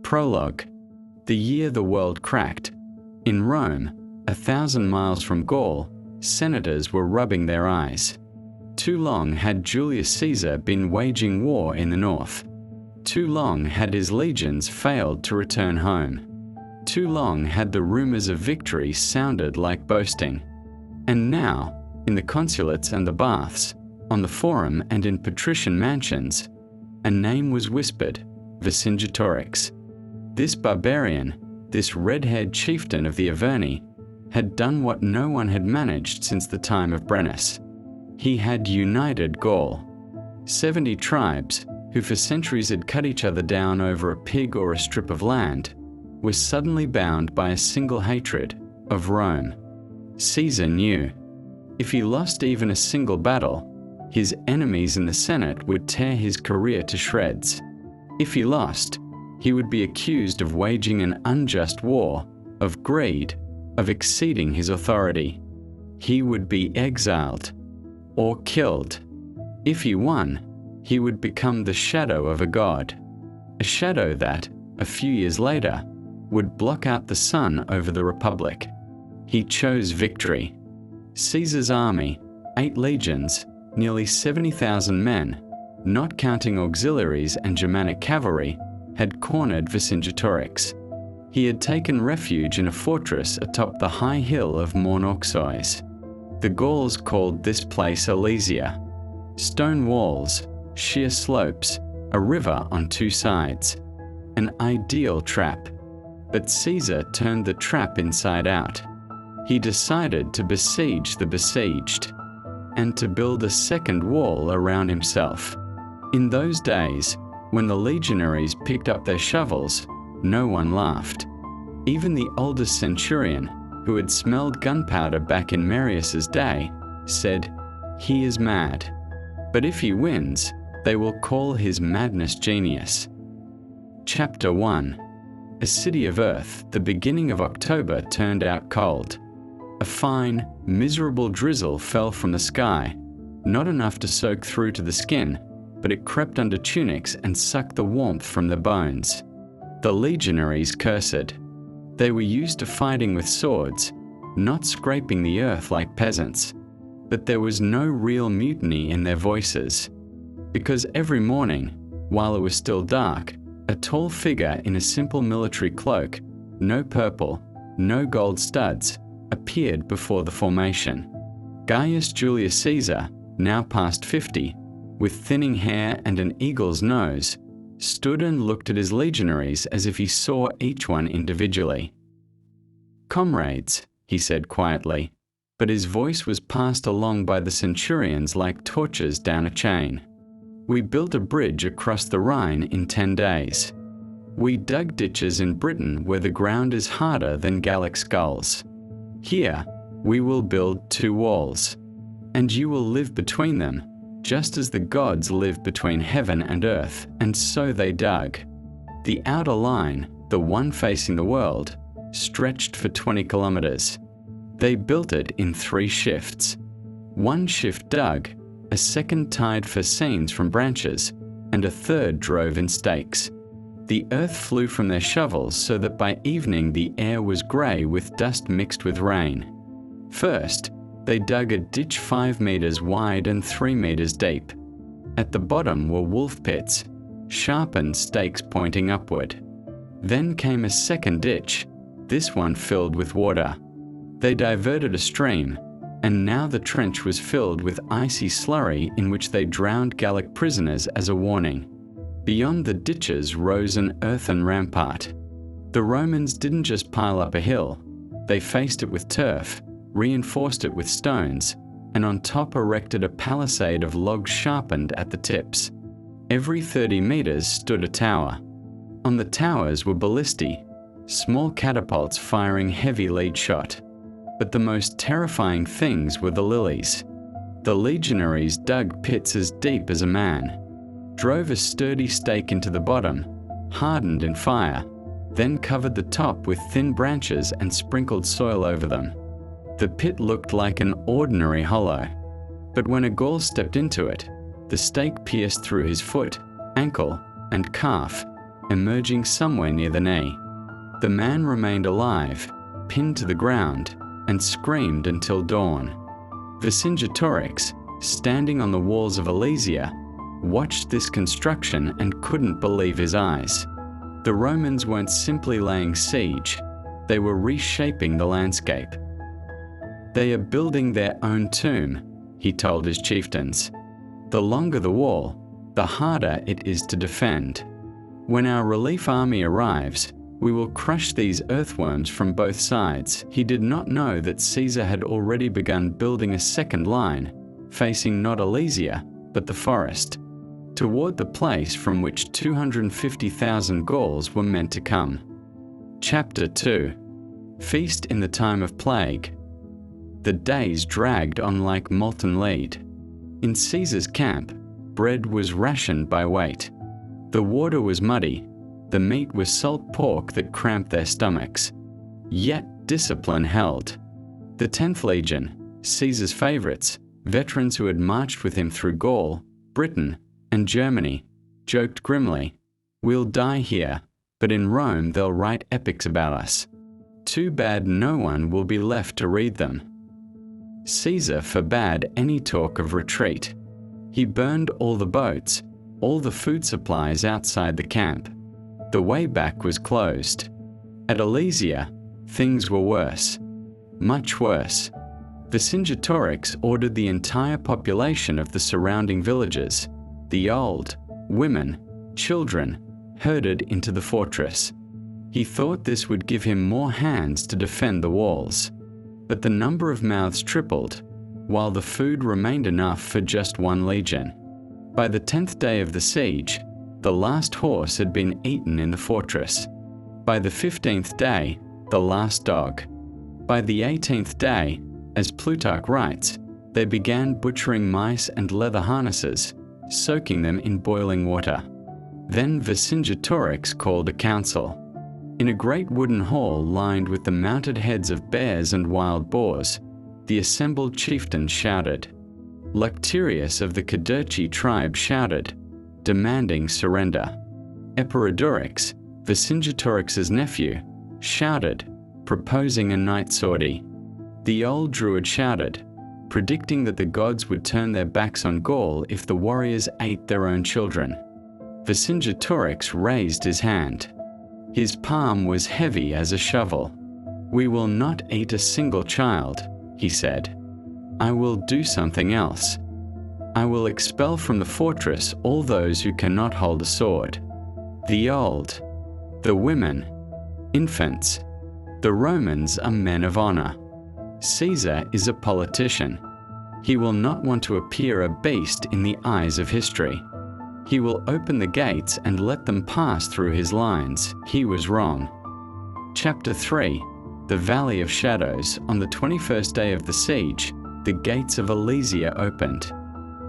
Prologue. The year the world cracked. In Rome, 1,000 miles from Gaul, senators were rubbing their eyes. Too long had Julius Caesar been waging war in the north. Too long had his legions failed to return home. Too long had the rumors of victory sounded like boasting. And now, in the consulates and the baths, on the forum and in patrician mansions, a name was whispered, Vercingetorix. This barbarian, this red-haired chieftain of the Averni, had done what no one had managed since the time of Brennus. He had united Gaul. 70 tribes, who for centuries had cut each other down over a pig or a strip of land, were suddenly bound by a single hatred of Rome. Caesar knew. If he lost even a single battle, his enemies in the Senate would tear his career to shreds. If he lost, he would be accused of waging an unjust war, of greed, of exceeding his authority. He would be exiled or killed. If he won, he would become the shadow of a god, a shadow that, a few years later, would block out the sun over the Republic. He chose victory. Caesar's army, 8 legions, nearly 70,000 men, not counting auxiliaries and Germanic cavalry, had cornered Vercingetorix. He had taken refuge in a fortress atop the high hill of Mornorxois. The Gauls called this place Alesia. Stone walls, sheer slopes, a river on 2 sides. An ideal trap. But Caesar turned the trap inside out. He decided to besiege the besieged, and to build a second wall around himself. In those days, when the legionaries picked up their shovels, no one laughed. Even the oldest centurion, who had smelled gunpowder back in Marius's day, said, "He is mad." But if he wins, they will call his madness genius. Chapter 1. A city of earth, the beginning of October turned out cold. A fine, miserable drizzle fell from the sky, not enough to soak through to the skin, but it crept under tunics and sucked the warmth from the bones. The legionaries cursed. They were used to fighting with swords, not scraping the earth like peasants. But there was no real mutiny in their voices, because every morning, while it was still dark, a tall figure in a simple military cloak, no purple, no gold studs, appeared before the formation. Gaius Julius Caesar, now past 50, with thinning hair and an eagle's nose, stood and looked at his legionaries as if he saw each one individually. "Comrades," he said quietly, but his voice was passed along by the centurions like torches down a chain. "We built a bridge across the Rhine in 10 days. We dug ditches in Britain where the ground is harder than Gallic skulls. Here, we will build 2 walls, and you will live between them, just as the gods live between heaven and earth." And so they dug. The outer line, the one facing the world, stretched for 20 kilometers. They built it in 3 shifts. One shift dug, a second tied fascines from branches, and a third drove in stakes. The earth flew from their shovels so that by evening the air was grey with dust mixed with rain. First, they dug a ditch 5 meters wide and 3 meters deep. At the bottom were wolf pits, sharpened stakes pointing upward. Then came a second ditch, this one filled with water. They diverted a stream, and now the trench was filled with icy slurry in which they drowned Gallic prisoners as a warning. Beyond the ditches rose an earthen rampart. The Romans didn't just pile up a hill, they faced it with turf, reinforced it with stones, and on top erected a palisade of logs sharpened at the tips. Every 30 meters stood a tower. On the towers were ballistae, small catapults firing heavy lead shot. But the most terrifying things were the lilies. The legionaries dug pits as deep as a man, drove a sturdy stake into the bottom, hardened in fire, then covered the top with thin branches and sprinkled soil over them. The pit looked like an ordinary hollow, but when a Gaul stepped into it, the stake pierced through his foot, ankle, and calf, emerging somewhere near the knee. The man remained alive, pinned to the ground, and screamed until dawn. Vercingetorix, standing on the walls of Alesia, watched this construction and couldn't believe his eyes. The Romans weren't simply laying siege, they were reshaping the landscape. They are building their own tomb, he told his chieftains. The longer the wall, the harder it is to defend. When our relief army arrives, we will crush these earthworms from both sides. He did not know that Caesar had already begun building a second line, facing not Alesia, but the forest, toward the place from which 250,000 Gauls were meant to come. Chapter 2. Feast in the time of plague. The days dragged on like molten lead. In Caesar's camp, bread was rationed by weight. The water was muddy. The meat was salt pork that cramped their stomachs. Yet discipline held. The 10th Legion, Caesar's favorites, veterans who had marched with him through Gaul, Britain, and Germany, joked grimly, "We'll die here, but in Rome they'll write epics about us. Too bad no one will be left to read them." Caesar forbade any talk of retreat. He burned all the boats, all the food supplies outside the camp. The way back was closed. At Alesia, things were worse. Much worse. Vercingetorix ordered the entire population of the surrounding villages, the old, women, children, herded into the fortress. He thought this would give him more hands to defend the walls. But the number of mouths tripled, while the food remained enough for just one legion. By the 10th day of the siege, the last horse had been eaten in the fortress. By the 15th day, the last dog. By the 18th day, as Plutarch writes, they began butchering mice and leather harnesses, soaking them in boiling water. Then Vercingetorix called a council. In a great wooden hall lined with the mounted heads of bears and wild boars, the assembled chieftains shouted. Lucterius of the Cadurci tribe shouted, demanding surrender. Epirodorix, Vercingetorix's nephew, shouted, proposing a night sortie. The old druid shouted, predicting that the gods would turn their backs on Gaul if the warriors ate their own children. Vercingetorix raised his hand. His palm was heavy as a shovel. "We will not eat a single child," he said. "I will do something else. I will expel from the fortress all those who cannot hold a sword. The old, the women, infants. The Romans are men of honor. Caesar is a politician. He will not want to appear a beast in the eyes of history. He will open the gates and let them pass through his lines. He was wrong." Chapter 3. The Valley of Shadows. On the 21st day of the siege, the gates of Alesia opened.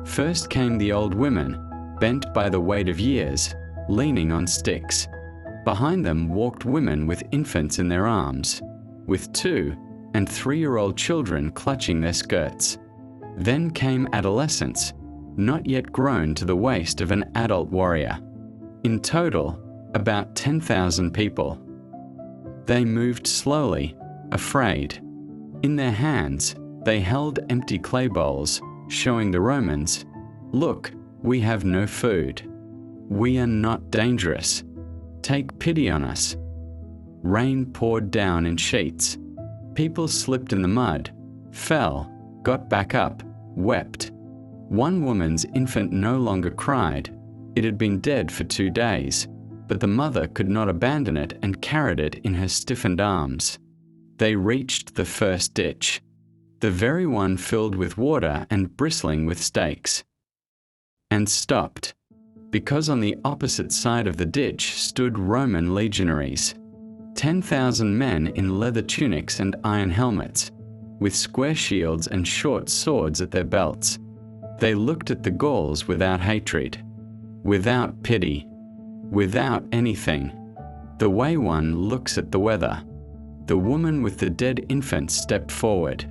First came the old women, bent by the weight of years, leaning on sticks. Behind them walked women with infants in their arms, with 2- and 3-year-old children clutching their skirts. Then came adolescents, not yet grown to the waist of an adult warrior. In total, about 10,000 people. They moved slowly, afraid. In their hands, they held empty clay bowls, showing the Romans, "Look, we have no food. We are not dangerous. Take pity on us." Rain poured down in sheets. People slipped in the mud, fell, got back up, wept. One woman's infant no longer cried. It had been dead for 2 days, but the mother could not abandon it and carried it in her stiffened arms. They reached the first ditch, the very one filled with water and bristling with stakes, and stopped, because on the opposite side of the ditch stood Roman legionaries, 10,000 men in leather tunics and iron helmets, with square shields and short swords at their belts. They looked at the Gauls without hatred, without pity, without anything, the way one looks at the weather. The woman with the dead infant stepped forward,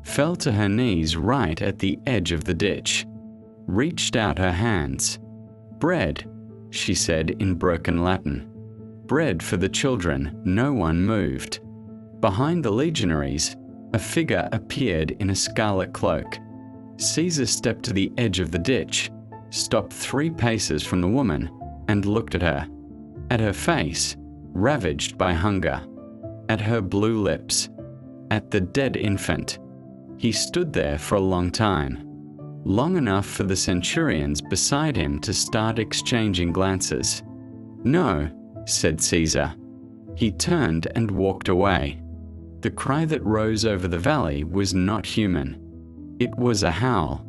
fell to her knees right at the edge of the ditch, reached out her hands. "Bread," she said in broken Latin. "Bread for the children." No one moved. Behind the legionaries, a figure appeared in a scarlet cloak. Caesar stepped to the edge of the ditch, stopped 3 paces from the woman, and looked at her face, ravaged by hunger, at her blue lips, at the dead infant. He stood there for a long time, long enough for the centurions beside him to start exchanging glances. "No," said Caesar. He turned and walked away. The cry that rose over the valley was not human. It was a howl.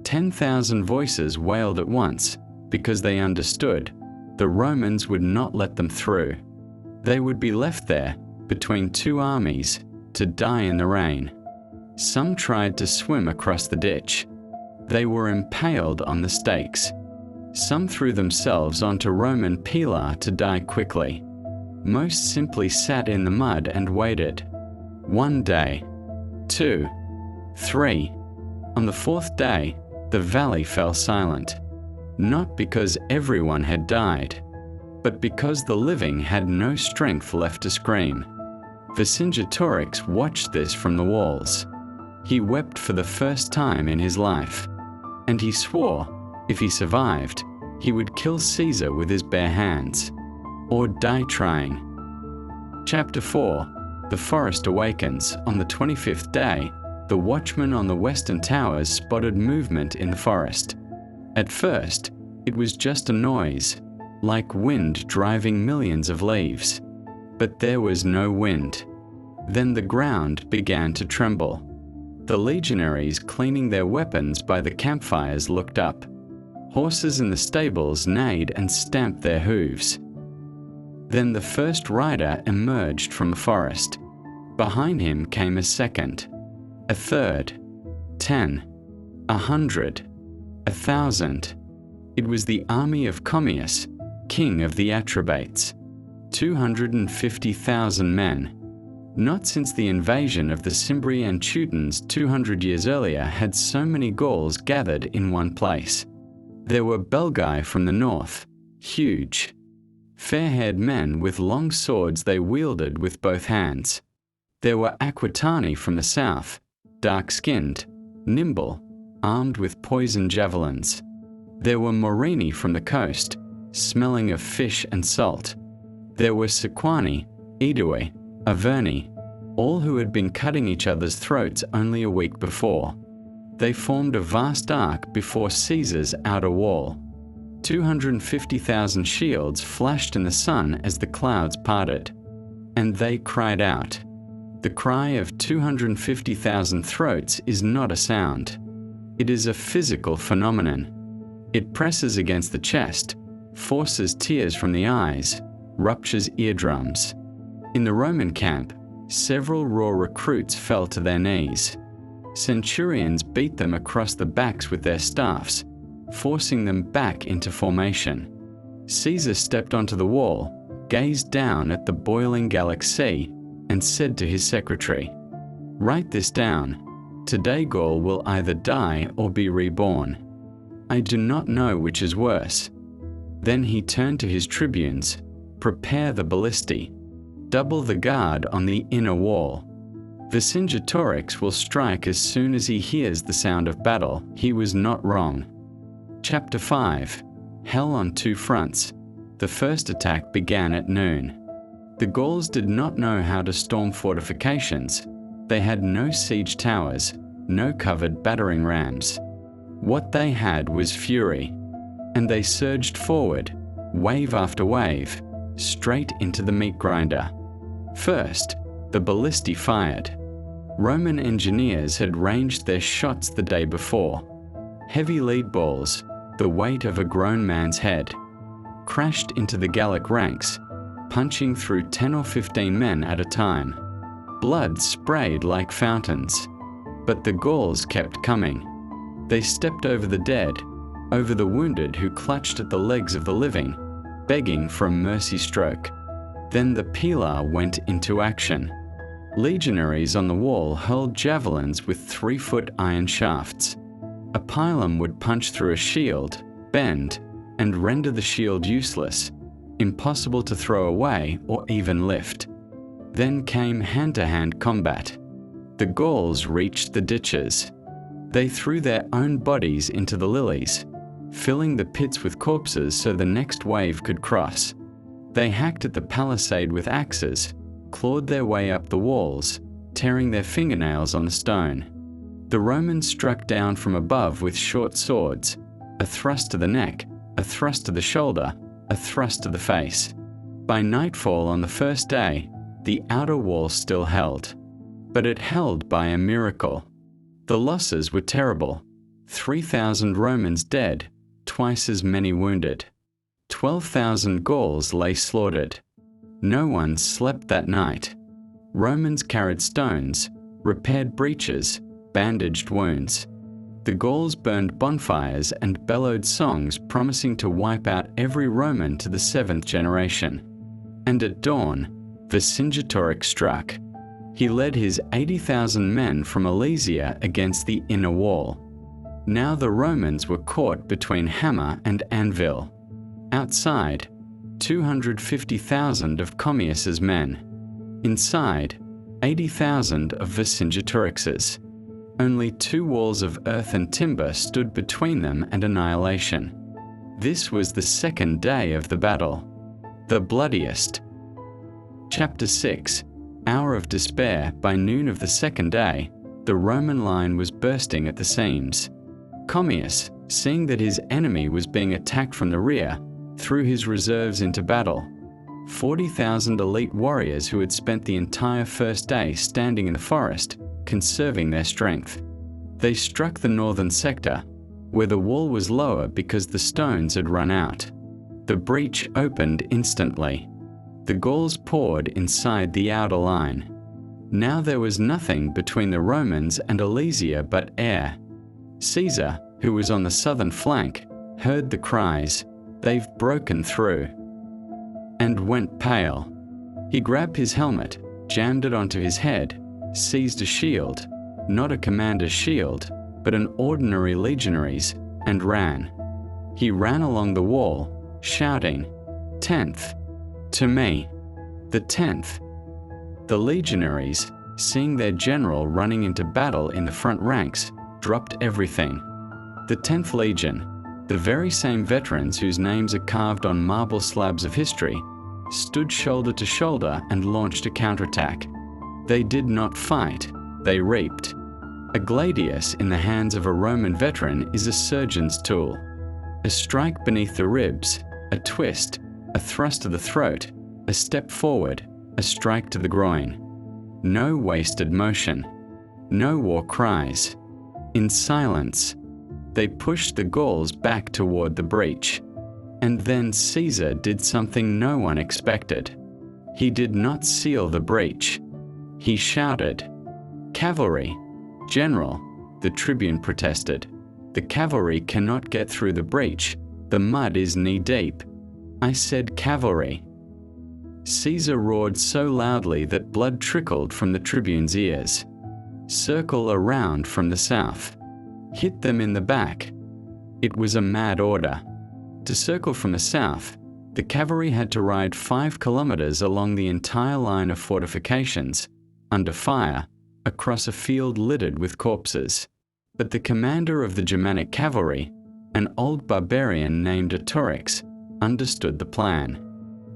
10,000 voices wailed at once because they understood the Romans would not let them through. They would be left there between 2 armies to die in the rain. Some tried to swim across the ditch. They were impaled on the stakes. Some threw themselves onto Roman pila to die quickly. Most simply sat in the mud and waited. 1 day, 2, 3. On the 4th day, the valley fell silent. Not because everyone had died, but because the living had no strength left to scream. Vercingetorix watched this from the walls. He wept for the first time in his life, and he swore, if he survived, he would kill Caesar with his bare hands, or die trying. Chapter 4. The forest awakens. On the 25th day, the watchman on the western towers spotted movement in the forest. At first, it was just a noise, like wind driving millions of leaves. But there was no wind. Then the ground began to tremble. The legionaries cleaning their weapons by the campfires looked up. Horses in the stables neighed and stamped their hooves. Then the first rider emerged from the forest. Behind him came a second, a third, 10, 100, 1,000. It was the army of Commius, king of the Atrebates. 250,000 men. Not since the invasion of the Cimbri and Teutons 200 years earlier had so many Gauls gathered in one place. There were Belgae from the north, huge, fair-haired men with long swords they wielded with both hands. There were Aquitani from the south, dark-skinned, nimble, armed with poison javelins. There were Morini from the coast, smelling of fish and salt. There were Sequani, Aedui, Averni, all who had been cutting each other's throats only a week before. They formed a vast arc before Caesar's outer wall. 250,000 shields flashed in the sun as the clouds parted. And they cried out. The cry of 250,000 throats is not a sound. It is a physical phenomenon. It presses against the chest, forces tears from the eyes, ruptures eardrums. In the Roman camp, several raw recruits fell to their knees. Centurions beat them across the backs with their staffs, forcing them back into formation. Caesar stepped onto the wall, gazed down at the boiling Gallic Sea, and said to his secretary, "Write this down. Today Gaul will either die or be reborn. I do not know which is worse." Then he turned to his tribunes, "Prepare the ballistae. Double the guard on the inner wall. Vercingetorix will strike as soon as he hears the sound of battle." He was not wrong. Chapter 5. Hell on 2 fronts. The first attack began at noon. The Gauls did not know how to storm fortifications. They had no siege towers, no covered battering rams. What they had was fury, and they surged forward, wave after wave, straight into the meat grinder. First, the ballistae fired. Roman engineers had ranged their shots the day before. Heavy lead balls, the weight of a grown man's head, crashed into the Gallic ranks, punching through 10 or 15 men at a time. Blood sprayed like fountains, but the Gauls kept coming. They stepped over the dead, over the wounded who clutched at the legs of the living, begging for a mercy stroke. Then the pila went into action. Legionaries on the wall hurled javelins with 3-foot iron shafts. A pilum would punch through a shield, bend, and render the shield useless, impossible to throw away or even lift. Then came hand-to-hand combat. The Gauls reached the ditches. They threw their own bodies into the lilies, filling the pits with corpses so the next wave could cross. They hacked at the palisade with axes, clawed their way up the walls, tearing their fingernails on the stone. The Romans struck down from above with short swords, a thrust to the neck, a thrust to the shoulder, a thrust to the face. By nightfall on the first day, the outer wall still held. But it held by a miracle. The losses were terrible. 3,000 Romans dead, twice as many wounded. 12,000 Gauls lay slaughtered. No one slept that night. Romans carried stones, repaired breaches, bandaged wounds. The Gauls burned bonfires and bellowed songs promising to wipe out every Roman to the 7th generation. And at dawn, Vercingetorix struck. He led his 80,000 men from Alesia against the inner wall. Now the Romans were caught between hammer and anvil. Outside, 250,000 of Commius's men. Inside, 80,000 of Vercingetorix's. Only 2 walls of earth and timber stood between them and annihilation. This was the second day of the battle, the bloodiest. Chapter 6. Hour of despair. By noon of the second day, the Roman line was bursting at the seams. Commius, seeing that his enemy was being attacked from the rear, threw his reserves into battle. 40,000 elite warriors who had spent the entire first day standing in the forest, conserving their strength. They struck the northern sector, where the wall was lower because the stones had run out. The breach opened instantly. The Gauls poured inside the outer line. Now there was nothing between the Romans and Alesia but air. Caesar, who was on the southern flank, heard the cries, "They've broken through," and went pale. He grabbed his helmet, jammed it onto his head, seized a shield, not a commander's shield, but an ordinary legionary's, and ran. He ran along the wall, shouting, "10th! To me! The 10th!" The legionaries, seeing their general running into battle in the front ranks, dropped everything. The 10th Legion, the very same veterans whose names are carved on marble slabs of history, stood shoulder to shoulder and launched a counterattack. They did not fight, they reaped. A gladius in the hands of a Roman veteran is a surgeon's tool. A strike beneath the ribs, a twist, a thrust to the throat, a step forward, a strike to the groin. No wasted motion. No war cries. In silence, they pushed the Gauls back toward the breach. And then Caesar did something no one expected. He did not seal the breach. He shouted, "Cavalry! General!" The tribune protested. "The cavalry cannot get through the breach. The mud is knee-deep." "I said cavalry." Caesar roared so loudly that blood trickled from the tribune's ears. "Circle around from the south. Hit them in the back." It was a mad order. To circle from the south, the cavalry had to ride 5 kilometers along the entire line of fortifications, under fire, across a field littered with corpses. But the commander of the Germanic cavalry, an old barbarian named Autorix, understood the plan.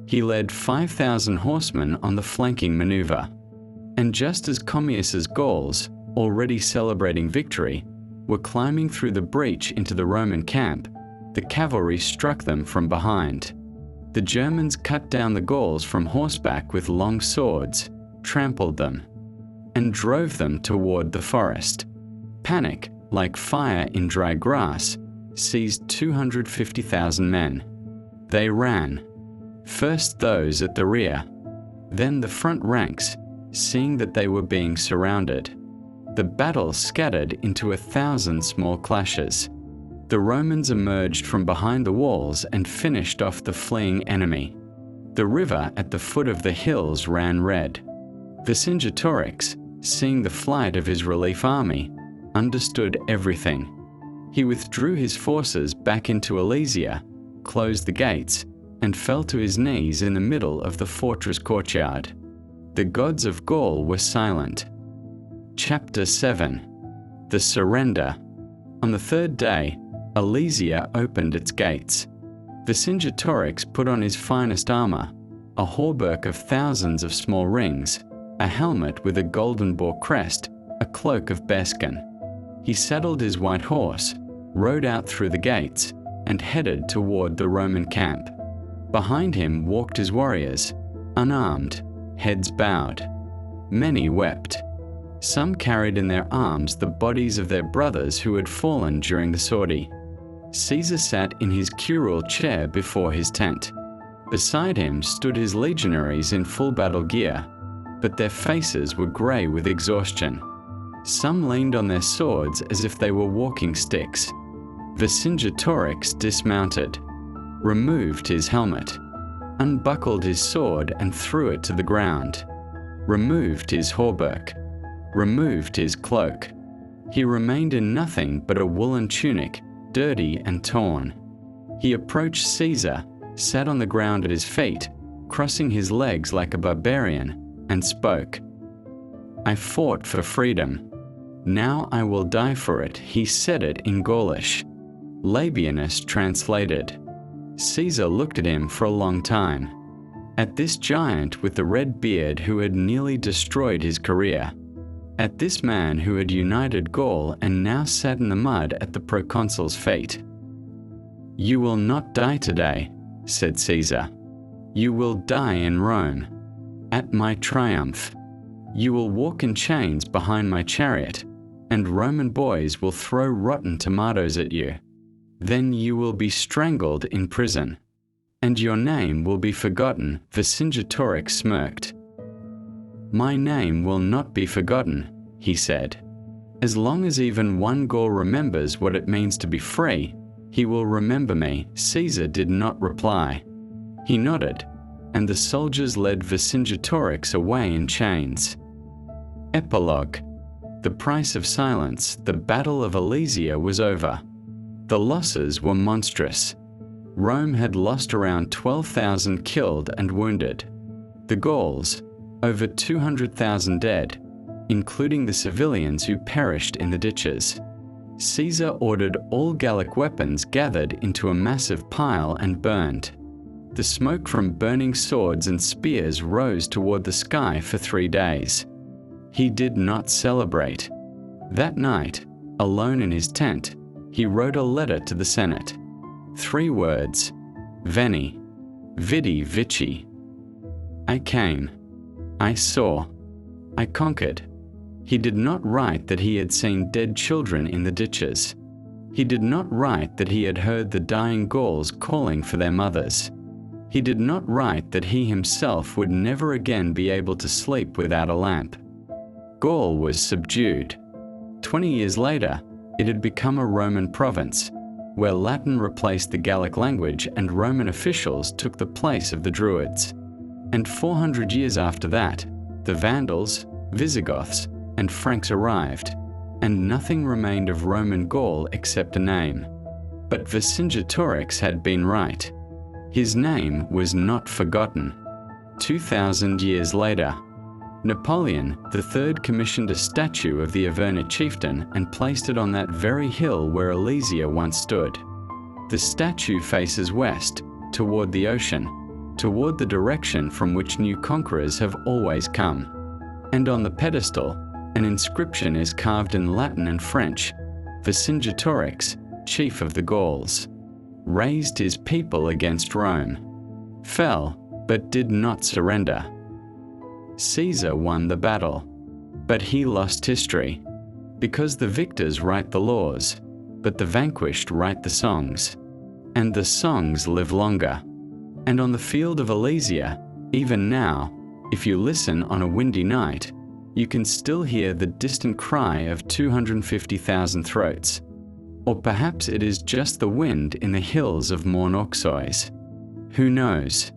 He led 5,000 horsemen on the flanking maneuver. And just as Commius's Gauls, already celebrating victory, were climbing through the breach into the Roman camp, the cavalry struck them from behind. The Germans cut down the Gauls from horseback with long swords, trampled them, and drove them toward the forest. Panic, like fire in dry grass, seized 250,000 men. They ran, first those at the rear, then the front ranks, seeing that they were being surrounded. The battle scattered into 1,000 small clashes. The Romans emerged from behind the walls and finished off the fleeing enemy. The river at the foot of the hills ran red. Vercingetorix, seeing the flight of his relief army, understood everything. He withdrew his forces back into Alesia closed the gates, and fell to his knees in the middle of the fortress courtyard. The gods of Gaul were silent. Chapter 7. The Surrender. On the third day, Alesia opened its gates. Vercingetorix put on his finest armor, a hauberk of thousands of small rings, a helmet with a golden boar crest, a cloak of bearskin. He saddled his white horse, rode out through the gates, and headed toward the Roman camp. Behind him walked his warriors, unarmed, heads bowed. Many wept. Some carried in their arms the bodies of their brothers who had fallen during the sortie. Caesar sat in his curule chair before his tent. Beside him stood his legionaries in full battle gear, but their faces were grey with exhaustion. Some leaned on their swords as if they were walking sticks. Vercingetorix dismounted, removed his helmet, unbuckled his sword and threw it to the ground, removed his hauberk, removed his cloak. He remained in nothing but a woolen tunic, dirty and torn. He approached Caesar, sat on the ground at his feet, crossing his legs like a barbarian, and spoke. "I fought for freedom. Now I will die for it," he said it in Gaulish. Labienus translated. Caesar looked at him for a long time. At this giant with the red beard who had nearly destroyed his career. At this man who had united Gaul and now sat in the mud at the proconsul's feet. "You will not die today," said Caesar. "You will die in Rome, at my triumph. You will walk in chains behind my chariot, and Roman boys will throw rotten tomatoes at you. Then you will be strangled in prison, and your name will be forgotten." Vercingetorix smirked. "My name will not be forgotten," he said. "As long as even one Gaul remembers what it means to be free, he will remember me." Caesar did not reply. He nodded, and the soldiers led Vercingetorix away in chains. Epilogue. The price of silence. The Battle of Alesia was over. The losses were monstrous. Rome had lost around 12,000 killed and wounded. The Gauls, over 200,000 dead, including the civilians who perished in the ditches. Caesar ordered all Gallic weapons gathered into a massive pile and burned. The smoke from burning swords and spears rose toward the sky for 3 days. He did not celebrate. That night, alone in his tent, he wrote a letter to the Senate. 3 words: Veni, Vidi, Vici. I came. I saw. I conquered. He did not write that he had seen dead children in the ditches. He did not write that he had heard the dying Gauls calling for their mothers. He did not write that he himself would never again be able to sleep without a lamp. Gaul was subdued. 20 years later, it had become a Roman province, where Latin replaced the Gallic language and Roman officials took the place of the Druids. And 400 years after that, the Vandals, Visigoths, and Franks arrived, and nothing remained of Roman Gaul except a name. But Vercingetorix had been right. His name was not forgotten. 2,000 years later, Napoleon III commissioned a statue of the Auvergnat chieftain and placed it on that very hill where Alesia once stood. The statue faces west, toward the ocean, toward the direction from which new conquerors have always come. And on the pedestal, an inscription is carved in Latin and French: Vercingetorix, chief of the Gauls, raised his people against Rome, fell, but did not surrender. Caesar won the battle, but he lost history, because the victors write the laws, but the vanquished write the songs, and the songs live longer. And on the field of Alesia, even now, if you listen on a windy night, you can still hear the distant cry of 250,000 throats. Or perhaps it is just the wind in the hills of Mornorxois. Who knows?